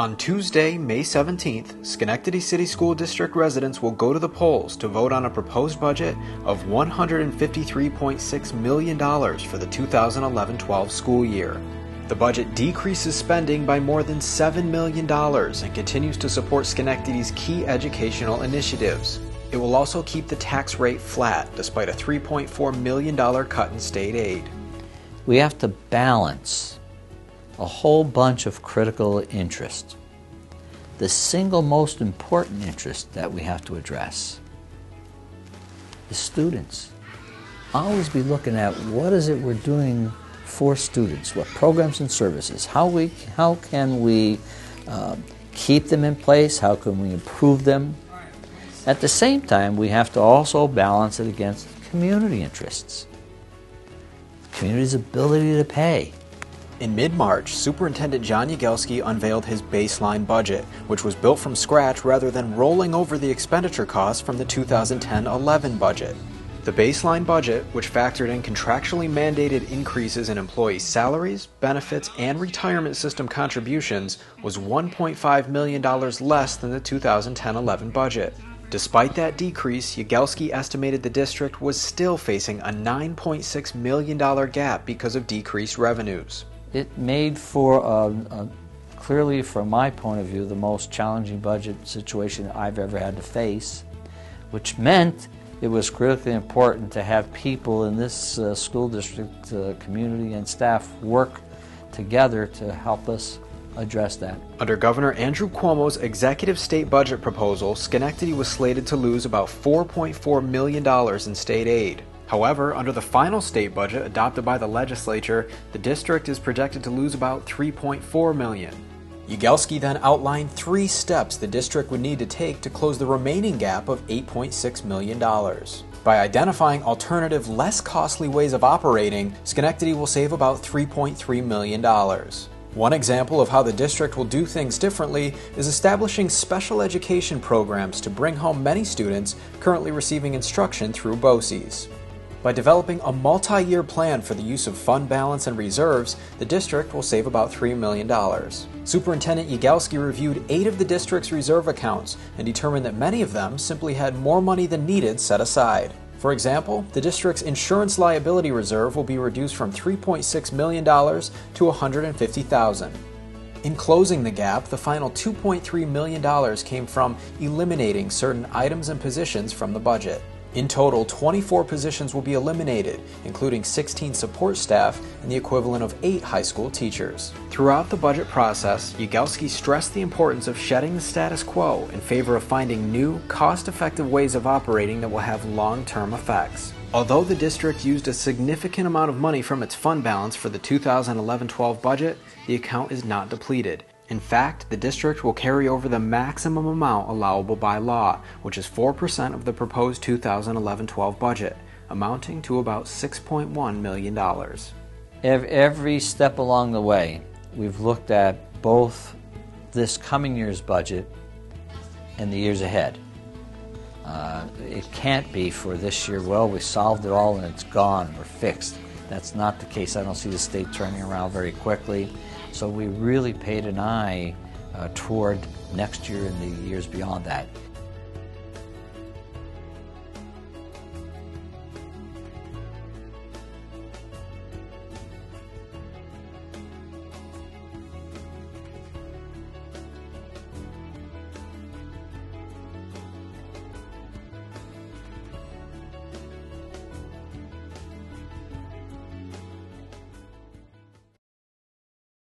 On Tuesday, May 17th, Schenectady City School District residents will go to the polls to vote on a proposed budget of $153.6 million for the 2011-12 school year. The budget decreases spending by more than $7 million and continues to support Schenectady's key educational initiatives. It will also keep the tax rate flat despite a $3.4 million cut in state aid. We have to balance a whole bunch of critical interests. The single most important interest that we have to address is students. Always be looking at what is it we're doing for students, what programs and services, how can we keep them in place, how can we improve them. At the same time, we have to also balance it against community interests, community's ability to pay. In mid-March, Superintendent John Yagelski unveiled his baseline budget, which was built from scratch rather than rolling over the expenditure costs from the 2010-11 budget. The baseline budget, which factored in contractually mandated increases in employee salaries, benefits, and retirement system contributions, was $1.5 million less than the 2010-11 budget. Despite that decrease, Yagelski estimated the district was still facing a $9.6 million gap because of decreased revenues. It made for, clearly from my point of view, the most challenging budget situation I've ever had to face, which meant it was critically important to have people in this school district, community, and staff work together to help us address that. Under Governor Andrew Cuomo's executive state budget proposal, Schenectady was slated to lose about $4.4 million in state aid. However, under the final state budget adopted by the legislature, the district is projected to lose about $3.4 million. Yagelski then outlined 3 steps the district would need to take to close the remaining gap of $8.6 million. By identifying alternative, less costly ways of operating, Schenectady will save about $3.3 million. One example of how the district will do things differently is establishing special education programs to bring home many students currently receiving instruction through BOCES. By developing a multi-year plan for the use of fund balance and reserves, the district will save about $3 million. Superintendent Yagelski reviewed 8 of the district's reserve accounts and determined that many of them simply had more money than needed set aside. For example, the district's insurance liability reserve will be reduced from $3.6 million to $150,000. In closing the gap, the final $2.3 million came from eliminating certain items and positions from the budget. In total, 24 positions will be eliminated, including 16 support staff and the equivalent of 8 high school teachers. Throughout the budget process, Yagelski stressed the importance of shedding the status quo in favor of finding new, cost-effective ways of operating that will have long-term effects. Although the district used a significant amount of money from its fund balance for the 2011-12 budget, the account is not depleted. In fact, the district will carry over the maximum amount allowable by law, which is 4% of the proposed 2011-12 budget, amounting to about $6.1 million. Every step along the way, we've looked at both this coming year's budget and the years ahead. It can't be for this year, well, we solved it all and it's gone, we're fixed. That's not the case. I don't see the state turning around very quickly. So we really paid an eye toward next year and the years beyond that.